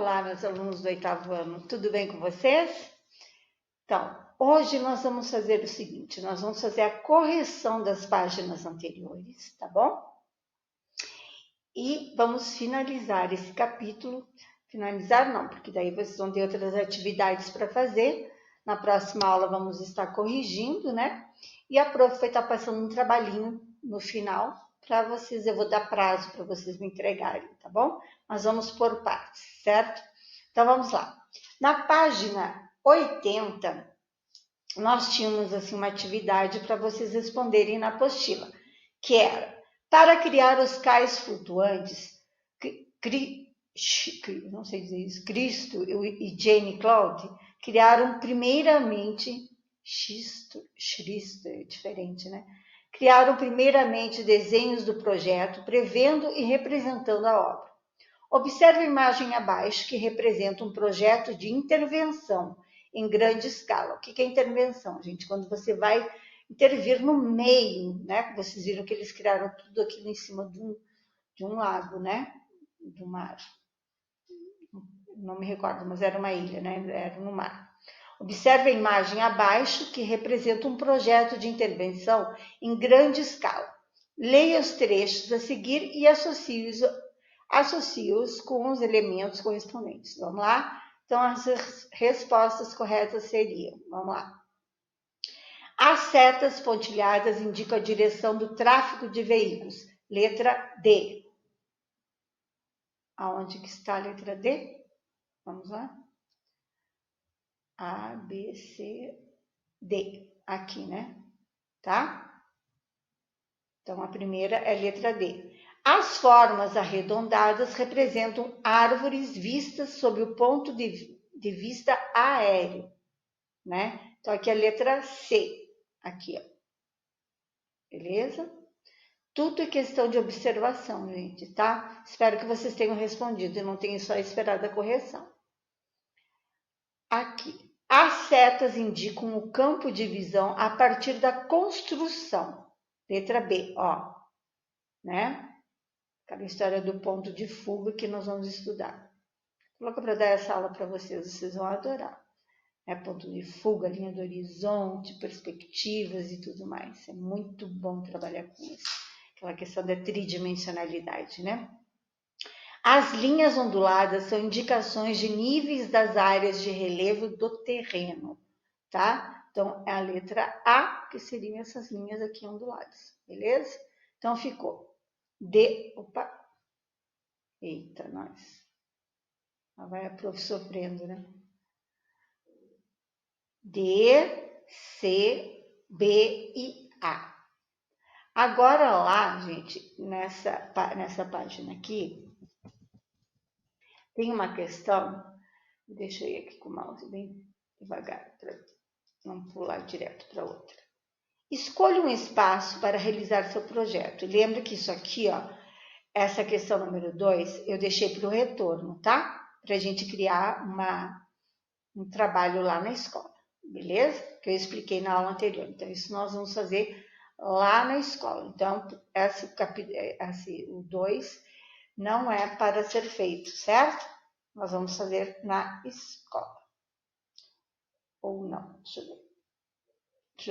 Olá, meus alunos do 8º ano, tudo bem com vocês? Então, hoje nós vamos fazer o seguinte, nós vamos fazer a correção das páginas anteriores, tá bom? E vamos finalizar esse capítulo, finalizar não, porque daí vocês vão ter outras atividades para fazer. Na próxima aula vamos estar corrigindo, né? E a prof vai estar passando um trabalhinho no final para vocês, eu vou dar prazo para vocês me entregarem, tá bom? Mas vamos por partes, certo? Então vamos lá. Na página 80, nós tínhamos assim uma atividade para vocês responderem na apostila, que era para criar os cais flutuantes, não sei dizer isso, Cristo e Jane Claude criaram primeiramente, é diferente, né? Criaram primeiramente desenhos do projeto, prevendo e representando a obra. Observe a imagem abaixo, que representa um projeto de intervenção em grande escala. O que é intervenção, gente? Quando você vai intervir no meio, né? Vocês viram que eles criaram tudo aquilo em cima de um lago, né? Do mar. Não me recordo, mas era uma ilha, né? Era no mar. Observe a imagem abaixo, que representa um projeto de intervenção em grande escala. Leia os trechos a seguir e associe-os com os elementos correspondentes. Vamos lá? Então, as respostas corretas seriam, vamos lá. As setas pontilhadas indicam a direção do tráfego de veículos. Letra D. Aonde que está a letra D? Vamos lá. A, B, C, D. Aqui, né? Tá? Então, a primeira é a letra D. As formas arredondadas representam árvores vistas sob o ponto de vista aéreo, né? Então, aqui é a letra C. Aqui, ó. Beleza? Tudo é questão de observação, gente, tá? Espero que vocês tenham respondido e não tenham só esperado a correção. Aqui. As setas indicam o campo de visão a partir da construção. Letra B, ó. Né? Aquela história do ponto de fuga que nós vamos estudar. Coloca para dar essa aula para vocês vão adorar. É ponto de fuga, linha do horizonte, perspectivas e tudo mais. É muito bom trabalhar com isso. Aquela questão da tridimensionalidade, né? As linhas onduladas são indicações de níveis das áreas de relevo do terreno, tá? Então, é a letra A, que seriam essas linhas aqui onduladas, beleza? Então, ficou D, opa, eita, nós. Lá vai a prof sofrendo, né? D, C, B e A. Agora lá, gente, nessa página aqui, tem uma questão, deixa eu ir aqui com o mouse bem devagar, para não pular direto para outra. Escolha um espaço para realizar seu projeto. Lembra que isso aqui, ó, essa questão número 2, eu deixei para o retorno, tá? Para a gente criar um trabalho lá na escola, beleza? Que eu expliquei na aula anterior. Então, isso nós vamos fazer lá na escola. Então, o 2 não é para ser feito, certo? Nós vamos fazer na escola. Ou não, deixa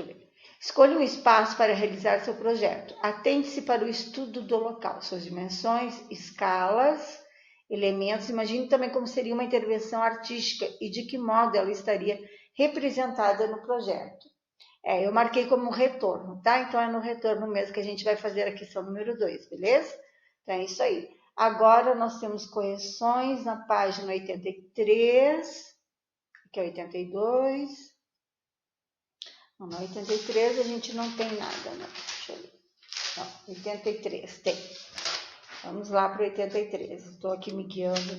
eu ver. Escolha um espaço para realizar seu projeto. Atente-se para o estudo do local, suas dimensões, escalas, elementos. Imagine também como seria uma intervenção artística e de que modo ela estaria representada no projeto. Eu marquei como retorno, tá? Então, é no retorno mesmo que a gente vai fazer a questão número 2, beleza? Então, é isso aí. Agora, nós temos correções na página 83, aqui é 82. Não, na 83 a gente não tem nada, né? Deixa eu ver. Não, 83 tem. Vamos lá para 83. Estou aqui me guiando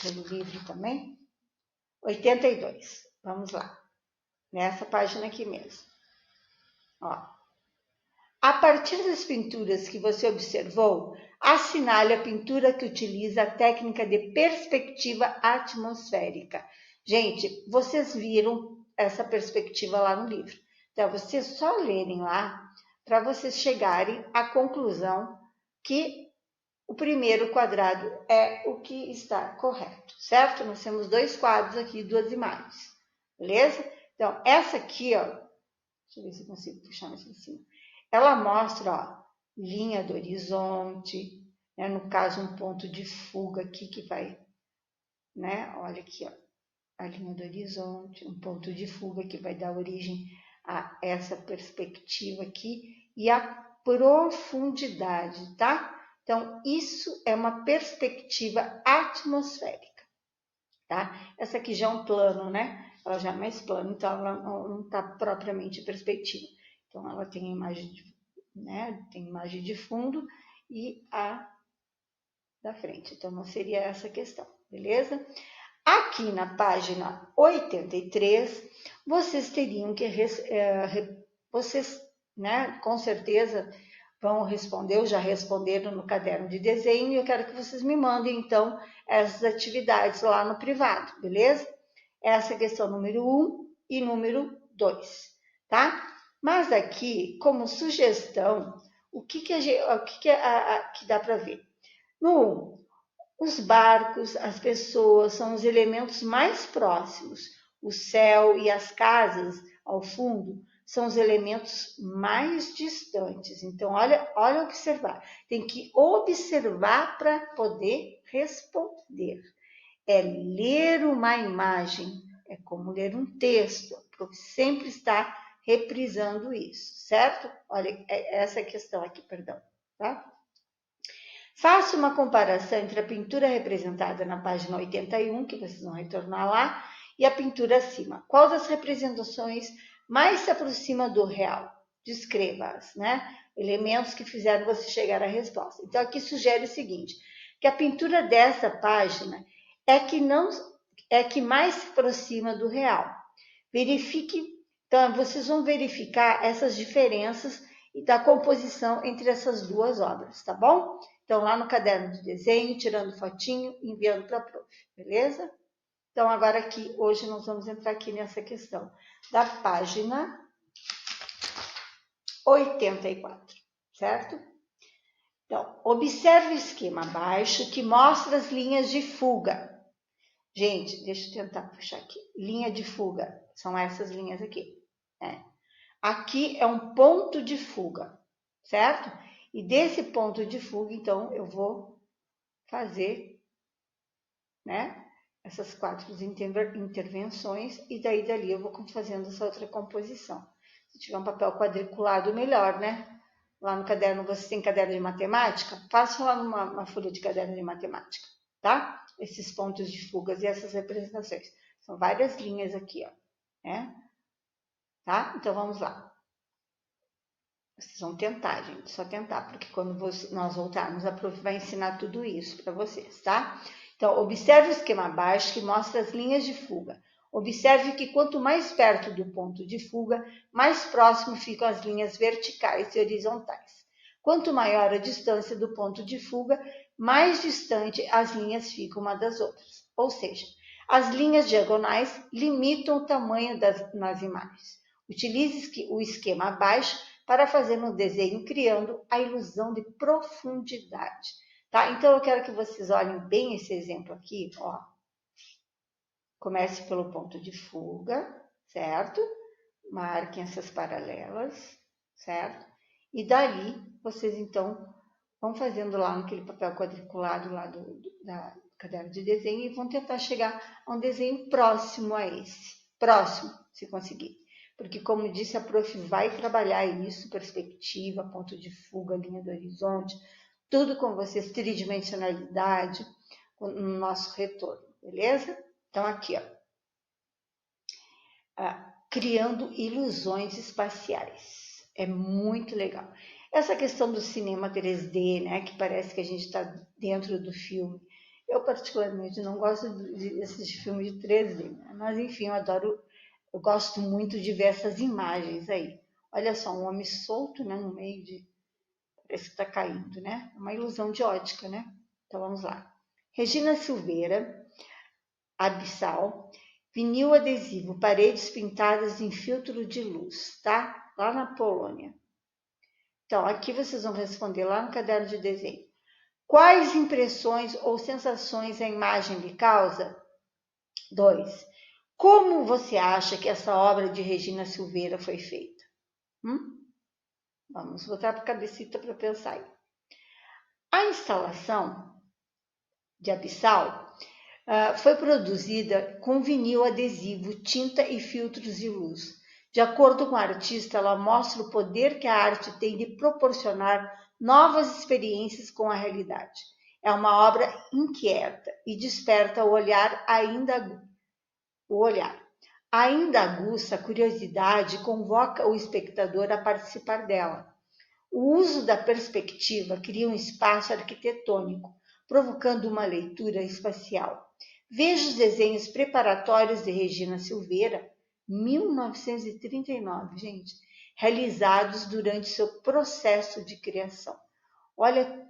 pelo livro também. 82. Vamos lá. Nessa página aqui mesmo. Ó. A partir das pinturas que você observou, assinale a pintura que utiliza a técnica de perspectiva atmosférica. Gente, vocês viram essa perspectiva lá no livro. Então, vocês só lerem lá para vocês chegarem à conclusão que o primeiro quadrado é o que está correto, certo? Nós temos 2 quadros aqui, 2 imagens, beleza? Então, essa aqui, ó, deixa eu ver se eu consigo puxar mais para cima. Ela mostra, ó, linha do horizonte, né? No caso, um ponto de fuga aqui que vai, né? Olha aqui, ó, a linha do horizonte, um ponto de fuga que vai dar origem a essa perspectiva aqui e a profundidade, tá? Então, isso é uma perspectiva atmosférica, tá? Essa aqui já é um plano, né? Ela já é mais plano, então ela não está propriamente perspectiva. Então, ela tem a imagem de, né? Tem imagem de fundo e a da frente. Então, não seria essa questão, beleza? Aqui na página 83, vocês teriam que, vocês, né, com certeza vão responder, ou já responderam no caderno de desenho, e eu quero que vocês me mandem, então, essas atividades lá no privado, beleza? Essa é a questão número 1 e número 2, tá? Mas aqui, como sugestão, o que dá para ver? No 1, os barcos, as pessoas são os elementos mais próximos. O céu e as casas ao fundo são os elementos mais distantes. Então, olha observar. Tem que observar para poder responder. É ler uma imagem, é como ler um texto, porque sempre está reprisando isso, certo? Olha, essa questão aqui, perdão, tá? Faça uma comparação entre a pintura representada na página 81, que vocês vão retornar lá, e a pintura acima. Qual das representações mais se aproxima do real? Descreva-as, né? Elementos que fizeram você chegar à resposta. Então, aqui sugere o seguinte, que a pintura dessa página é que mais se aproxima do real. Verifique, então, vocês vão verificar essas diferenças da composição entre essas duas obras, tá bom? Então, lá no caderno de desenho, tirando fotinho e enviando para a prof, beleza? Então, agora aqui, hoje nós vamos entrar aqui nessa questão da página 84, certo? Então, observe o esquema abaixo que mostra as linhas de fuga. Gente, deixa eu tentar puxar aqui. Linha de fuga, são essas linhas aqui. Né? Aqui é um ponto de fuga, certo? E desse ponto de fuga, então, eu vou fazer, né, essas 4 intervenções e daí dali eu vou fazendo essa outra composição. Se tiver um papel quadriculado, melhor, né? Lá no caderno, você tem caderno de matemática? Faça lá numa folha de caderno de matemática, tá? Esses pontos de fugas e essas representações. São várias linhas aqui, ó, né? Tá? Então, vamos lá. Vocês vão tentar, gente, só tentar, porque quando nós voltarmos, a prof vai ensinar tudo isso para vocês, tá? Então, observe o esquema abaixo que mostra as linhas de fuga. Observe que quanto mais perto do ponto de fuga, mais próximo ficam as linhas verticais e horizontais. Quanto maior a distância do ponto de fuga, mais distante as linhas ficam uma das outras. Ou seja, as linhas diagonais limitam o tamanho nas imagens. Utilize o esquema abaixo para fazer um desenho criando a ilusão de profundidade, tá? Então, eu quero que vocês olhem bem esse exemplo aqui, ó. Comece pelo ponto de fuga, certo? Marquem essas paralelas, certo? E dali, vocês, então, vão fazendo lá naquele papel quadriculado lá do caderno de desenho e vão tentar chegar a um desenho próximo a esse. Próximo, se conseguir. Porque, como disse, a prof vai trabalhar isso, perspectiva, ponto de fuga, linha do horizonte, tudo com vocês, tridimensionalidade, no nosso retorno, beleza? Então, aqui, ó, criando ilusões espaciais. É muito legal. Essa questão do cinema 3D, né, que parece que a gente está dentro do filme. Eu, particularmente, não gosto de assistir filme de 3D, né? Mas, enfim, eu gosto muito de ver essas imagens aí. Olha só, um homem solto, né, no meio de... Parece que está caindo, né? Uma ilusão de ótica, né? Então, vamos lá. Regina Silveira, Abissal, vinil adesivo, paredes pintadas em filtro de luz, tá? Lá na Polônia. Então, aqui vocês vão responder lá no caderno de desenho. Quais impressões ou sensações a imagem lhe causa? 2. Como você acha que essa obra de Regina Silveira foi feita? Vamos botar para a cabecita para pensar aí. A instalação de Abissal foi produzida com vinil adesivo, tinta e filtros de luz. De acordo com a artista, ela mostra o poder que a arte tem de proporcionar novas experiências com a realidade. É uma obra inquieta e desperta o olhar ainda aguça a curiosidade e convoca o espectador a participar dela. O uso da perspectiva cria um espaço arquitetônico, provocando uma leitura espacial. Veja os desenhos preparatórios de Regina Silveira, 1939, gente, realizados durante seu processo de criação. Olha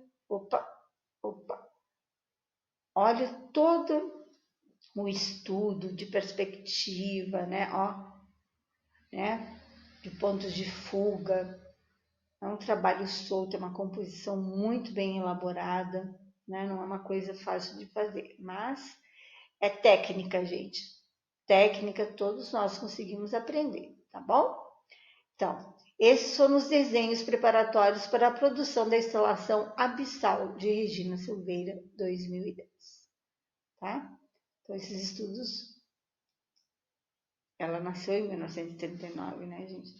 todo o estudo de perspectiva, né? De pontos de fuga. É um trabalho solto, é uma composição muito bem elaborada, né? Não é uma coisa fácil de fazer, mas é técnica, gente. Técnica todos nós conseguimos aprender, tá bom? Então, esses foram os desenhos preparatórios para a produção da instalação Abissal de Regina Silveira, 2010, tá? Então, esses estudos, ela nasceu em 1939, né, gente?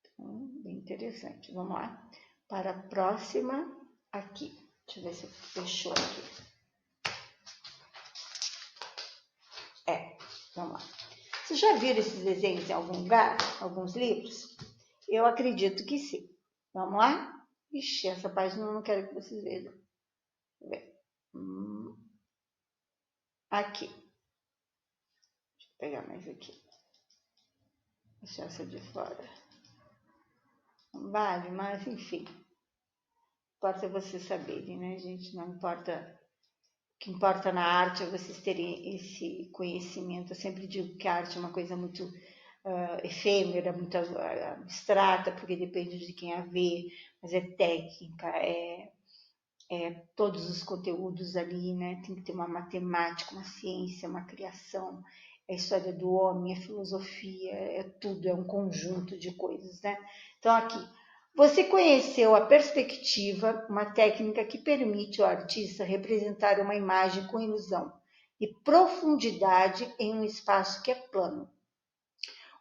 Então, bem interessante. Vamos lá para a próxima aqui. Deixa eu ver se fechou aqui. Vamos lá. Vocês já viram esses desenhos em algum lugar? Alguns livros? Eu acredito que sim. Vamos lá? Ixi, essa página eu não quero que vocês vejam. Aqui. Deixa eu pegar mais aqui. Deixar essa de fora. Não vale, mas enfim. Importa vocês saberem, né, gente? Não importa. O que importa na arte é vocês terem esse conhecimento. Eu sempre digo que a arte é uma coisa muito efêmera, muito abstrata, porque depende de quem a vê, mas é técnica, é todos os conteúdos ali, né? Tem que ter uma matemática, uma ciência, uma criação, é a história do homem, é filosofia, é tudo, é um conjunto de coisas, né? Então, aqui, você conheceu a perspectiva, uma técnica que permite ao artista representar uma imagem com ilusão e profundidade em um espaço que é plano.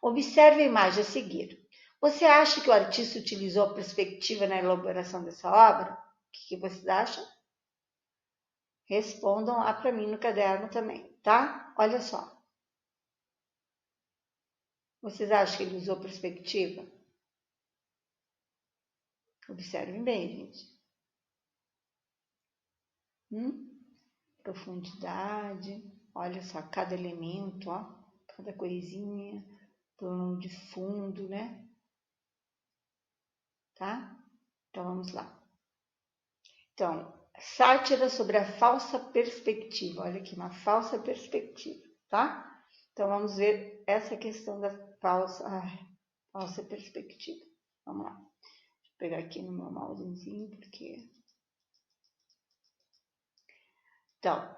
Observe a imagem a seguir. Você acha que o artista utilizou a perspectiva na elaboração dessa obra? O que vocês acham? Respondam lá para mim no caderno também, tá? Olha só. Vocês acham que ele usou perspectiva? Observem bem, gente. Profundidade. Olha só, cada elemento, ó. Cada coisinha. Plano de fundo, né? Tá? Então, vamos lá. Então, sátira sobre a falsa perspectiva. Olha aqui, uma falsa perspectiva, tá? Então, vamos ver essa questão da falsa perspectiva. Vamos lá. Deixa eu pegar aqui no meu mousezinho, porque... Então,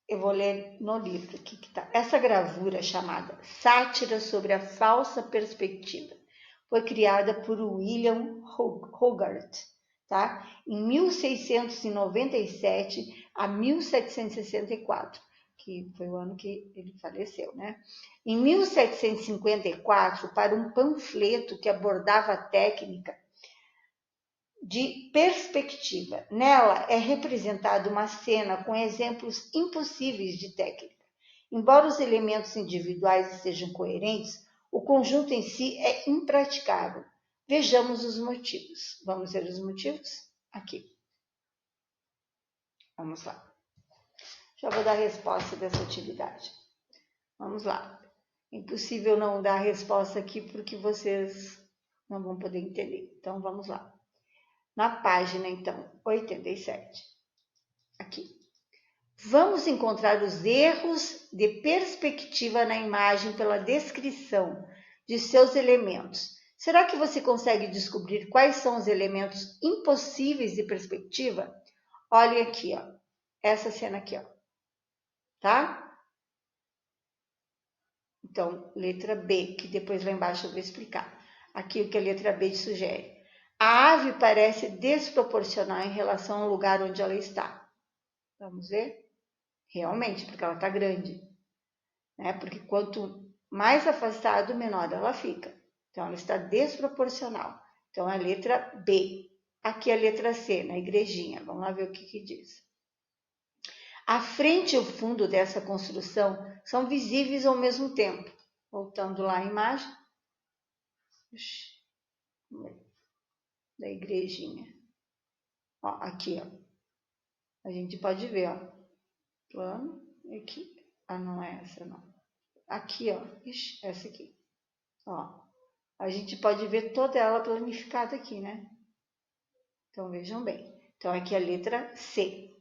eu vou ler no livro aqui que tá. Essa gravura chamada Sátira sobre a Falsa Perspectiva foi criada por William Hogarth, tá? Em 1697 a 1764, que foi o ano que ele faleceu, né? Em 1754, para um panfleto que abordava a técnica de perspectiva. Nela é representada uma cena com exemplos impossíveis de técnica. Embora os elementos individuais sejam coerentes, o conjunto em si é impraticável. Vejamos os motivos. Vamos ver os motivos? Aqui. Vamos lá. Já vou dar a resposta dessa atividade. Vamos lá. Impossível não dar a resposta aqui porque vocês não vão poder entender. Então, vamos lá. Na página, então, 87. Aqui. Vamos encontrar os erros de perspectiva na imagem pela descrição de seus elementos. Será que você consegue descobrir quais são os elementos impossíveis de perspectiva? Olhem aqui, ó. Essa cena aqui, ó. Tá? Então, letra B, que depois lá embaixo eu vou explicar. Aqui o que a letra B sugere. A ave parece desproporcional em relação ao lugar onde ela está. Vamos ver? Realmente, porque ela está grande. Né? Porque quanto mais afastado, menor ela fica. Então, ela está desproporcional. Então, a letra B. Aqui a letra C, na igrejinha. Vamos lá ver o que diz. A frente e o fundo dessa construção são visíveis ao mesmo tempo. Voltando lá à imagem. Da igrejinha. Ó, aqui, ó. A gente pode ver, ó. Plano, aqui. Ah, não é essa, não. Aqui, ó. Ixi, essa aqui. Ó. A gente pode ver toda ela planificada aqui, né? Então, vejam bem. Então, aqui a letra C.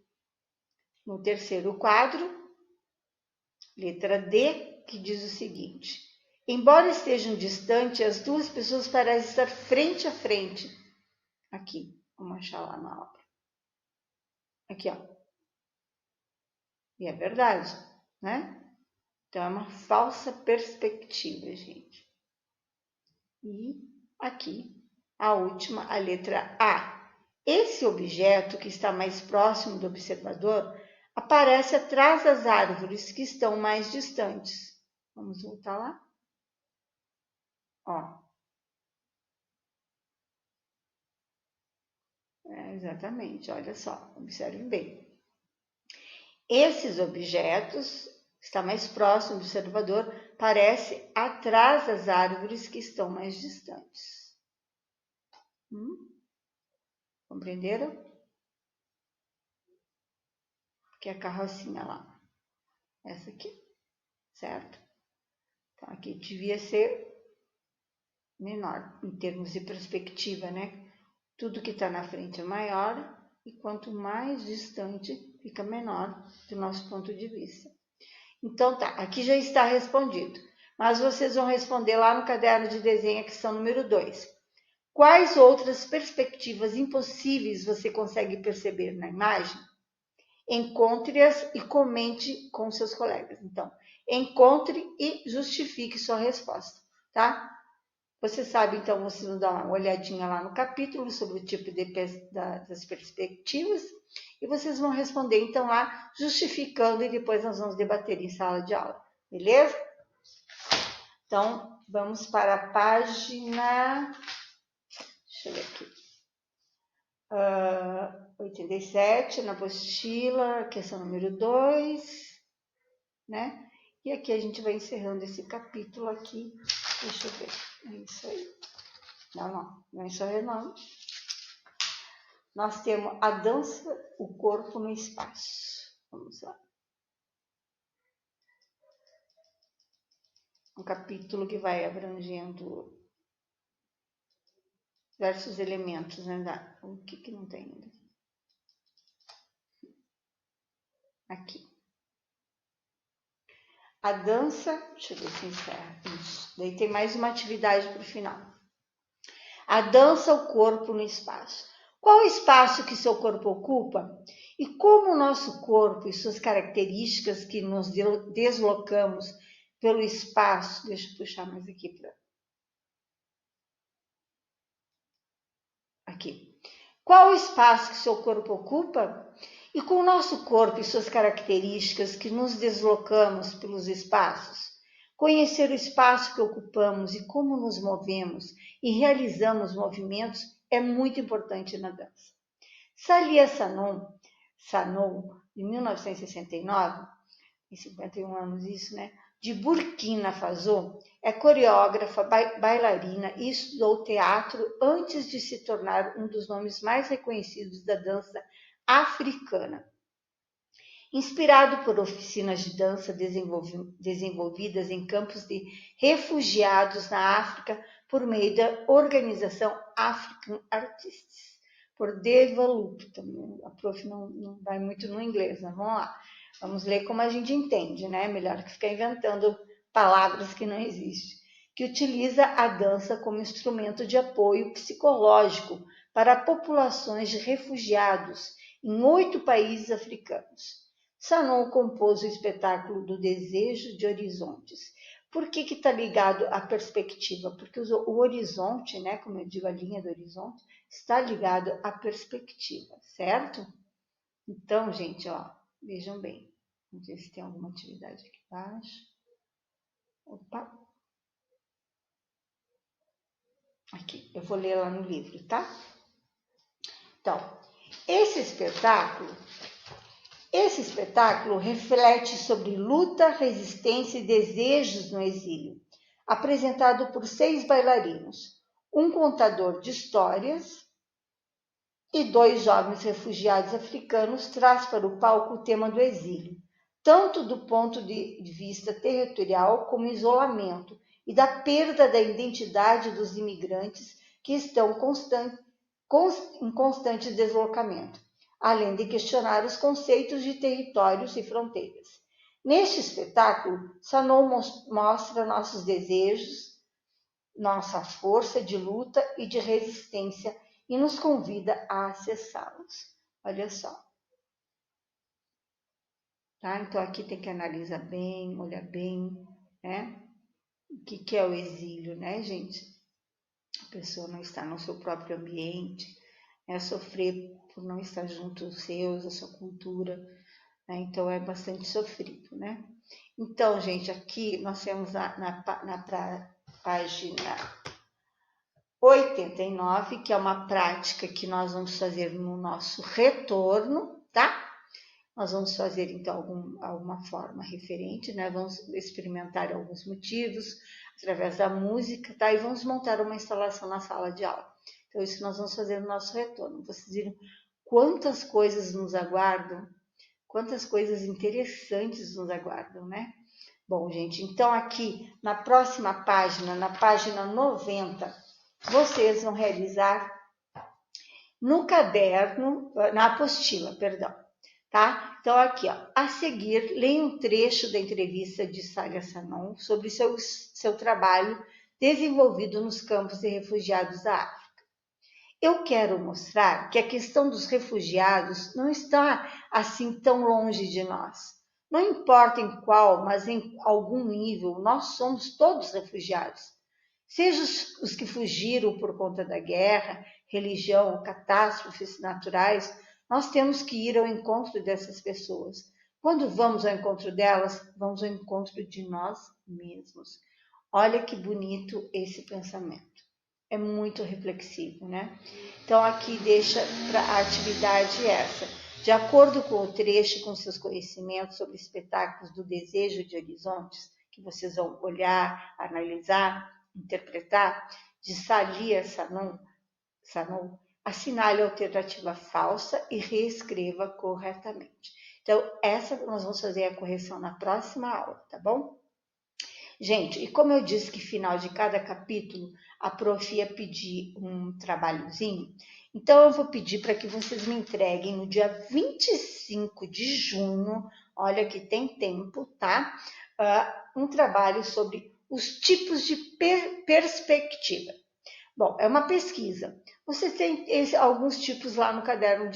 No terceiro quadro, letra D, que diz o seguinte. Embora estejam distantes, as duas pessoas parecem estar frente a frente. Aqui, vamos achar lá na obra. Aqui, ó. E é verdade, né? Então, é uma falsa perspectiva, gente. E aqui, a última, a letra A. Esse objeto que está mais próximo do observador aparece atrás das árvores que estão mais distantes. Vamos voltar lá? Ó. Exatamente, olha só, observem bem. Esses objetos, está mais próximo do observador, parece atrás das árvores que estão mais distantes. Compreenderam? Que é a carrocinha lá. Essa aqui, certo? Então, aqui devia ser menor, em termos de perspectiva, né? Tudo que está na frente é maior e quanto mais distante, fica menor do nosso ponto de vista. Então, tá, aqui já está respondido. Mas vocês vão responder lá no caderno de desenho, a questão número 2. Quais outras perspectivas impossíveis você consegue perceber na imagem? Encontre-as e comente com seus colegas. Então, encontre e justifique sua resposta, tá? Você sabe, então, vocês vão dar uma olhadinha lá no capítulo sobre o tipo das perspectivas e vocês vão responder, então, lá, justificando e depois nós vamos debater em sala de aula, beleza? Então, vamos para a página... Deixa eu ver aqui. 87, na apostila, questão número 2, né? E aqui a gente vai encerrando esse capítulo aqui. Deixa eu ver. É isso aí. Não é isso aí, não. Nós temos a dança, o corpo no espaço. Vamos lá. Um capítulo que vai abrangendo diversos elementos, né? O que não tem ainda? Aqui. A dança, deixa eu ver se encerra. Isso. Daí tem mais uma atividade para o final. A dança, o corpo no espaço. Qual o espaço que seu corpo ocupa? E como o nosso corpo e suas características que nos deslocamos pelo espaço... Deixa eu puxar mais aqui para... Aqui. Qual o espaço que seu corpo ocupa? E com o nosso corpo e suas características que nos deslocamos pelos espaços? Conhecer o espaço que ocupamos e como nos movemos e realizamos movimentos é muito importante na dança. Salia Sanou, de 1969, em 51 anos isso, né? De Burkina Faso, é coreógrafa, bailarina e estudou teatro antes de se tornar um dos nomes mais reconhecidos da dança africana. Inspirado por oficinas de dança desenvolvidas em campos de refugiados na África por meio da organização African Artists, por Devalup. A prof não vai muito no inglês, mas vamos lá. Vamos ler como a gente entende, né? Melhor que ficar inventando palavras que não existem. que utiliza a dança como instrumento de apoio psicológico para populações de refugiados em 8 países africanos. Sanon compôs o espetáculo do Desejo de Horizontes. Por que está ligado à perspectiva? Porque o horizonte, né, como eu digo, a linha do horizonte, está ligado à perspectiva, certo? Então, gente, ó, vejam bem. Vamos ver se tem alguma atividade aqui embaixo. Opa! Aqui, eu vou ler lá no livro, tá? Então, esse espetáculo reflete sobre luta, resistência e desejos no exílio, apresentado por 6 bailarinos, um contador de histórias e 2 jovens refugiados africanos traz para o palco o tema do exílio, tanto do ponto de vista territorial como isolamento e da perda da identidade dos imigrantes que estão em constante deslocamento, além de questionar os conceitos de territórios e fronteiras. Neste espetáculo, Sanon mostra nossos desejos, nossa força de luta e de resistência e nos convida a acessá-los. Olha só. Tá? Então, aqui tem que analisar bem, olhar bem, né? O que é o exílio, né, gente? A pessoa não está no seu próprio ambiente, é sofrer por não estar junto aos seus, a sua cultura, né? Então, é bastante sofrido, né? Então, gente, aqui nós temos na página 89, que é uma prática que nós vamos fazer no nosso retorno, tá? Nós vamos fazer, então, alguma forma referente, né? Vamos experimentar alguns motivos através da música, tá? E vamos montar uma instalação na sala de aula. Então, isso nós vamos fazer no nosso retorno. Vocês viram quantas coisas nos aguardam? Quantas coisas interessantes nos aguardam, né? Bom, gente, então aqui na próxima página, na página 90, vocês vão realizar no caderno, na apostila, perdão, tá? Então aqui, ó, a seguir, leia um trecho da entrevista de Salia Sanon sobre seu trabalho desenvolvido nos campos de refugiados da África. Eu quero mostrar que a questão dos refugiados não está assim tão longe de nós. Não importa em qual, mas em algum nível, nós somos todos refugiados. Seja os que fugiram por conta da guerra, religião, catástrofes naturais, nós temos que ir ao encontro dessas pessoas. Quando vamos ao encontro delas, vamos ao encontro de nós mesmos. Olha que bonito esse pensamento. É muito reflexivo, né? Então, aqui deixa para a atividade essa. De acordo com o trecho, com seus conhecimentos sobre espetáculos do Desejo de Horizontes, que vocês vão olhar, analisar, interpretar, de Salia Sanon, assinale a alternativa falsa e reescreva corretamente. Então, essa nós vamos fazer a correção na próxima aula, tá bom? Gente, e como eu disse que final de cada capítulo a prof ia pedir um trabalhozinho, então eu vou pedir para que vocês me entreguem no dia 25 de junho, olha que tem tempo, tá? Um trabalho sobre os tipos de perspectiva. Bom, é uma pesquisa. Você tem alguns tipos lá no caderno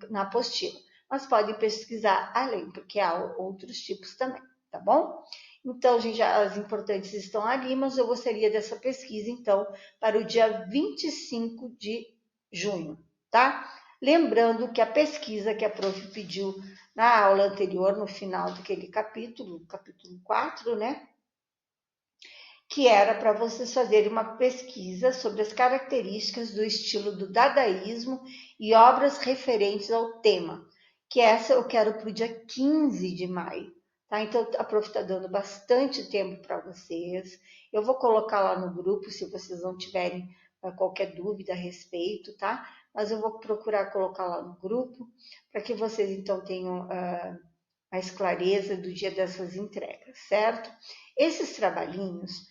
na apostila, mas pode pesquisar além, porque há outros tipos também, tá bom? Então, gente, as importantes estão ali, mas eu gostaria dessa pesquisa, então, para o dia 25 de junho, tá? Lembrando que a pesquisa que a prof pediu na aula anterior, no final daquele capítulo 4, né? Que era para vocês fazerem uma pesquisa sobre as características do estilo do dadaísmo e obras referentes ao tema, que essa eu quero para o dia 15 de maio. Tá? Então, a prof está dando bastante tempo para vocês. Eu vou colocar lá no grupo, se vocês não tiverem qualquer dúvida a respeito, tá? Mas eu vou procurar colocar lá no grupo, para que vocês, então, tenham mais clareza do dia dessas entregas, certo? Esses trabalhinhos,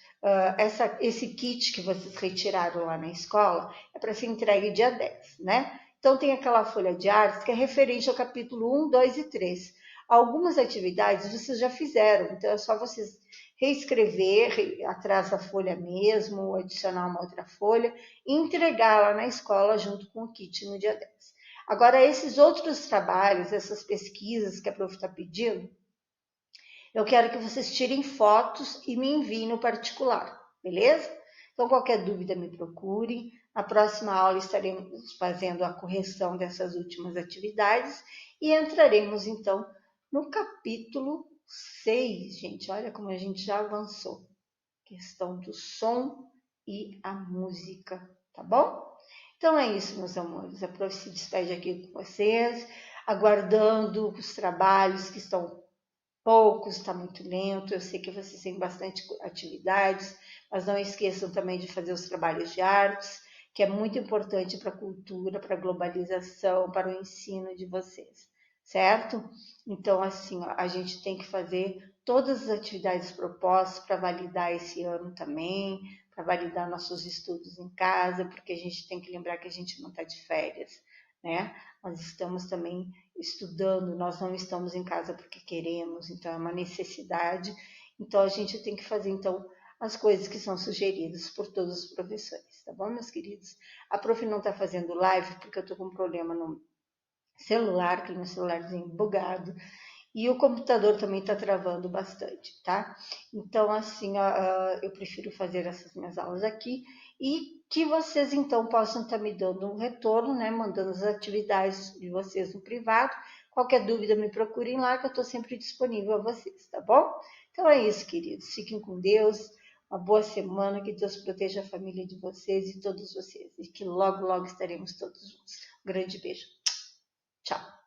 esse kit que vocês retiraram lá na escola, é para ser entregue dia 10, né? Então, tem aquela folha de artes que é referente ao capítulo 1, 2 e 3. Algumas atividades vocês já fizeram, então é só vocês reescrever atrás da folha mesmo, ou adicionar uma outra folha, e entregar lá na escola junto com o kit no dia 10. Agora, esses outros trabalhos, essas pesquisas que a prof está pedindo, eu quero que vocês tirem fotos e me enviem no particular, beleza? Então, qualquer dúvida, me procure. Na próxima aula estaremos fazendo a correção dessas últimas atividades e entraremos, então, no capítulo 6, gente. Olha como a gente já avançou. Questão do som e a música, tá bom? Então é isso, meus amores. A prof se despede aqui com vocês, aguardando os trabalhos que estão poucos, está muito lento. Eu sei que vocês têm bastante atividades, mas não esqueçam também de fazer os trabalhos de artes, que é muito importante para a cultura, para a globalização, para o ensino de vocês, certo? Então, assim, a gente tem que fazer todas as atividades propostas para validar esse ano também, para validar nossos estudos em casa, porque a gente tem que lembrar que a gente não está de férias, né? Nós estamos também estudando, nós não estamos em casa porque queremos, então é uma necessidade. Então a gente tem que fazer então as coisas que são sugeridas por todos os professores, tá bom, meus queridos? A prof não está fazendo live porque eu estou com um problema no celular, que meu celularzinho bugado, e o computador também está travando bastante, tá? Então, assim, eu prefiro fazer essas minhas aulas aqui e que vocês, então, possam estar me dando um retorno, né? Mandando as atividades de vocês no privado. Qualquer dúvida, me procurem lá, que eu estou sempre disponível a vocês, tá bom? Então, é isso, queridos. Fiquem com Deus. Uma boa semana. Que Deus proteja a família de vocês e todos vocês. E que logo, logo estaremos todos juntos. Um grande beijo. Tchau.